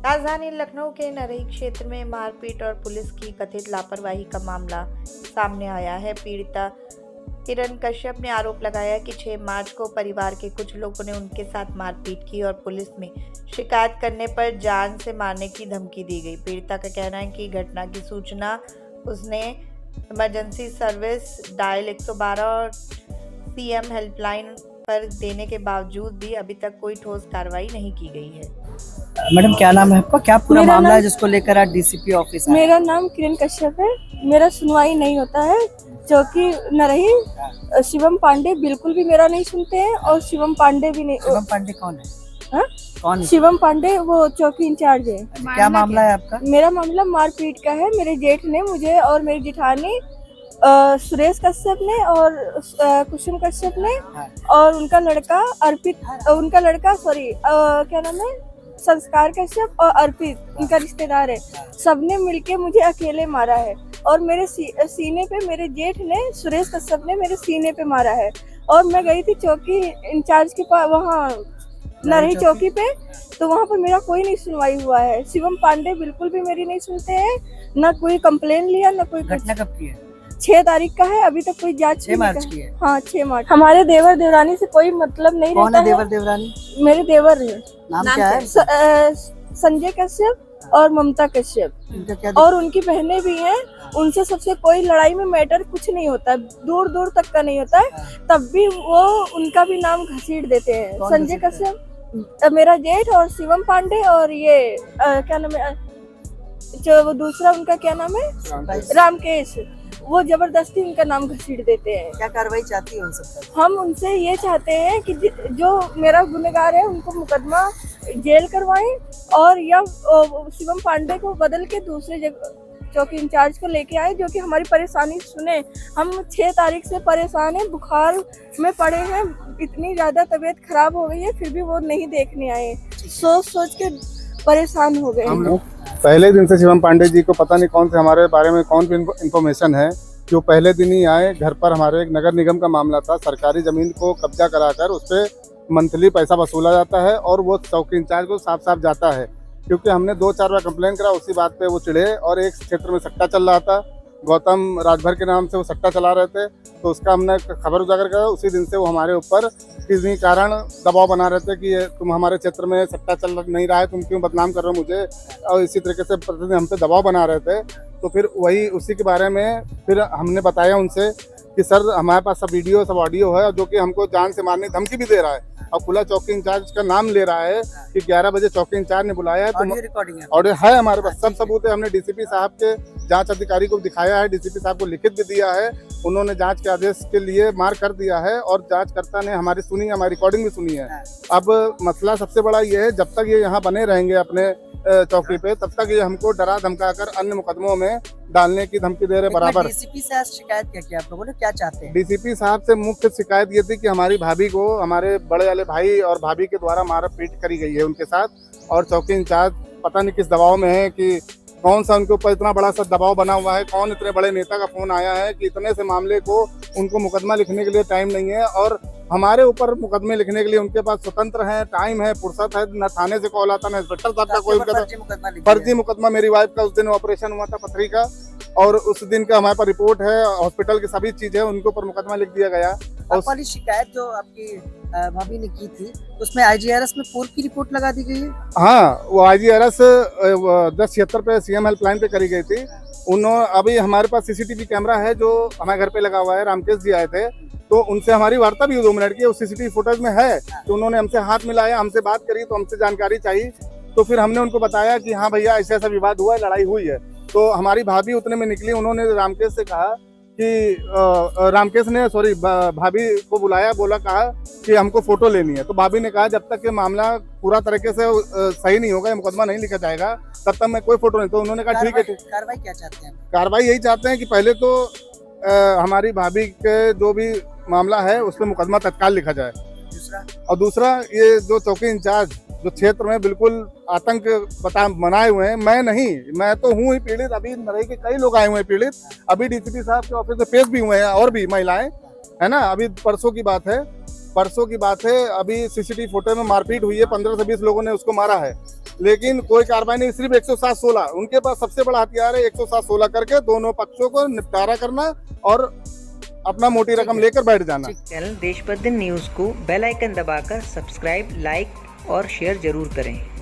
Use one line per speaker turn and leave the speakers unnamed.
राजधानी लखनऊ के नरही क्षेत्र में मारपीट और पुलिस की कथित लापरवाही का मामला सामने आया है। पीड़िता किरण कश्यप ने आरोप लगाया कि 6 मार्च को परिवार के कुछ लोगों ने उनके साथ मारपीट की और पुलिस में शिकायत करने पर जान से मारने की धमकी दी गई। पीड़िता का कहना है कि घटना की सूचना उसने इमरजेंसी सर्विस डायल 112 और सीएम हेल्पलाइन पर देने के बावजूद भी अभी तक कोई ठोस कार्रवाई नहीं की गई है।
मैडम क्या नाम है आपका, क्या पूरा मामला है जिसको लेकर आज डीसीपी ऑफिस आए?
मेरा नाम किरण कश्यप है। मेरा सुनवाई नहीं होता है, जो कि नरही शिवम पांडे बिल्कुल भी मेरा नहीं सुनते हैं और शिवम पांडे भी नहीं।
शिवम पांडे कौन है?
हा?
कौन है?
शिवम पांडे वो चौकी इंचार्ज है।
क्या मामला है आपका?
मेरा मामला मारपीट का है। मेरे जेठ ने मुझे और मेरी जेठानी सुरेश कश्यप ने और कुसुम कश्यप ने और उनका लड़का अर्पित, उनका लड़का क्या नाम है, संस्कार कश्यप और अर्पित, उनका रिश्तेदार है, सबने मिलके मुझे अकेले मारा है। और मेरे सीने पे मेरे जेठ ने, सुरेश कश्यप ने मेरे सीने पे मारा है। और मैं गई थी चौकी इंचार्ज के पास, वहाँ नरही चौकी पे, तो वहाँ पर मेरा कोई नहीं सुनवाई हुआ है। शिवम पांडे बिल्कुल भी मेरी नहीं सुनते हैं, ना कोई कंप्लेन लिया ना कोई।
घटना कब की है?
6 तारीख का है, अभी तक कोई जांच
6 मार्च की है।
हाँ 6 मार्च। हमारे देवर देवरानी से कोई मतलब नहीं रहता है।
कौन है देवर देवरानी?
मेरे देवर है।
नाम क्या है?
संजय कश्यप और ममता कश्यप,
इनका क्या?
और उनकी बहनें भी हैं। उनसे सबसे कोई लड़ाई में मैटर कुछ नहीं होता है, दूर दूर तक का नहीं होता है, तब भी वो उनका भी नाम घसीट देते हैं। संजय कश्यप मेरा जेठ और शिवम पांडे और ये क्या नाम है, जो वो दूसरा उनका क्या नाम है, रामकेश, वो जबरदस्ती उनका नाम घसीट देते हैं।
क्या कार्रवाई चाहती है उन सब?
हम उनसे ये चाहते हैं कि जो मेरा गुनहगार है उनको मुकदमा जेल करवाएं और या शिवम पांडे को बदल के दूसरे जगह चौकी इंचार्ज को लेके आए, जो कि हमारी परेशानी सुने। हम 6 तारीख से परेशान हैं, बुखार में पड़े हैं, इतनी ज़्यादा तबीयत खराब हो गई है, फिर भी वो नहीं देखने आए। सोच सोच के परेशान हो गए।
हम पहले दिन से शिवम पांडे जी को पता नहीं कौन से हमारे बारे में कौन सी इन्फॉर्मेशन है, जो पहले दिन ही आए घर पर। हमारे एक नगर निगम का मामला था, सरकारी ज़मीन को कब्जा कराकर उस पर मंथली पैसा वसूला जाता है और वो चौकी इंचार्ज को साफ साफ जाता है। क्योंकि हमने 2-4 बार कंप्लेन करा, उसी बात पे वो चिढ़े। और एक क्षेत्र में सट्टा चल रहा था, गौतम राजभर के नाम से वो सट्टा चला रहे थे, तो उसका हमने खबर उजागर करा। उसी दिन से वो हमारे ऊपर किसी कारण दबाव बना रहे थे कि तुम हमारे क्षेत्र में सट्टा चल नहीं रहा है, तुम क्यों बदनाम कर रहे हो मुझे, और इसी तरीके से प्रतिदिन हम पे दबाव बना रहे थे। तो फिर वही उसी के बारे में फिर हमने बताया उनसे कि सर हमारे पास सब वीडियो सब ऑडियो है, जो कि हमको जान से मारने की धमकी भी दे रहा है और खुला चौकी इंचार्ज का नाम ले रहा है कि 11 बजे चौकी इंचार्ज ने बुलाया है। तो ऑडियो है हमारे पास, सब सबूत है। हमने डीसीपी साहब के जांच अधिकारी को दिखाया है, डीसीपी साहब को लिखित भी दिया है, उन्होंने जांच के आदेश के लिए मार कर दिया है और जांचकर्ता ने हमारी सुनी, हमारी रिकॉर्डिंग भी सुनी है। अब मसला सबसे बड़ा ये है, जब तक ये यहाँ बने रहेंगे अपने चौकी पे, तब तक ये हमको डरा धमका कर अन्य मुकदमों में डालने की धमकी दे रहे बराबर।
डीसीपी से आज शिकायत क्या किया आप लोगों ने, क्या चाहते हैं?
डीसीपी साहब से मुख्य शिकायत ये थी कि हमारी भाभी को हमारे बड़े वाले भाई और भाभी के द्वारा मारपीट करी गई है उनके साथ, और चौकी इंचार्ज पता नहीं किस दबाव में है कि कौन सा उनके ऊपर इतना बड़ा सा दबाव बना हुआ है, कौन इतने बड़े नेता का फोन आया है कि इतने से मामले को उनको मुकदमा लिखने के लिए टाइम नहीं है। और हमारे ऊपर मुकदमे लिखने के लिए उनके पास स्वतंत्र है, टाइम है, फुर्सत है। न थाने से कॉल आता, न इंस्पेक्टर साहब का कोई फर्जी मुकदमा। मेरी वाइफ का उस दिन ऑपरेशन हुआ था पथरी का, और उस दिन का हमारे पास रिपोर्ट है, हॉस्पिटल की सभी चीजें, उनके ऊपर मुकदमा लिख दिया गया।
और वाली शिकायत जो आपकी भाभी ने की थी, उसमें आईजीआरएस में पूर्व की रिपोर्ट लगा दी गई है।
हाँ, वो आईजीआरएस 1076 पे सीएम हेल्पलाइन पे करी गई थी। उन्होंने अभी हमारे पास सीसीटीवी कैमरा है जो हमारे घर पे लगा हुआ है, रामकेश जी आए थे, तो उनसे हमारी वार्ता भी 2 मिनट की उस सीसीटीवी फुटेज में है कि उन्होंने हमसे हाथ मिलाया, हमसे बात करी, तो हमसे जानकारी चाहिए। तो फिर हमने उनको बताया कि हाँ भैया ऐसा ऐसा विवाद हुआ है, लड़ाई हुई है। तो हमारी भाभी उतने में निकली, उन्होंने रामकेश से कहा कि रामकेश ने भाभी को बुलाया, कहा कि हमको फोटो लेनी है। तो भाभी ने कहा जब तक ये मामला पूरा तरीके से सही नहीं होगा, मुकदमा नहीं लिखा जाएगा, तब तक मैं कोई फोटो नहीं। तो उन्होंने कहा ठीक है।
कार्रवाई क्या चाहते हैं?
कार्रवाई यही चाहते हैं कि पहले तो हमारी भाभी के जो भी मामला है उस पर मुकदमा तत्काल लिखा जाए, और दूसरा ये जो चौकी इंचार्ज जो क्षेत्र में बिल्कुल आतंक बनाए हुए हैं, मैं नहीं, मैं तो हूँ ही पीड़ित, अभी नरही के कई लोग आए हुए हैं पीड़ित, अभी डीसीपी साहब के ऑफिस में पेश भी हुए हैं और भी महिलाएं, है ना, अभी परसों की बात है। परसों की बात है, अभी सीसीटीवी फोटो में मारपीट हुई है, 15 से 20 लोगों ने उसको मारा है, लेकिन कोई कार्रवाई नहीं। सिर्फ 107-16 उनके पास सबसे बड़ा हथियार है, 107-16 करके दोनों पक्षों को निपटारा करना और अपना मोटी रकम लेकर बैठ जाना।
चैनल देशबंधु न्यूज़ को बेल आइकन दबाकर सब्सक्राइब, लाइक और शेयर जरूर करें।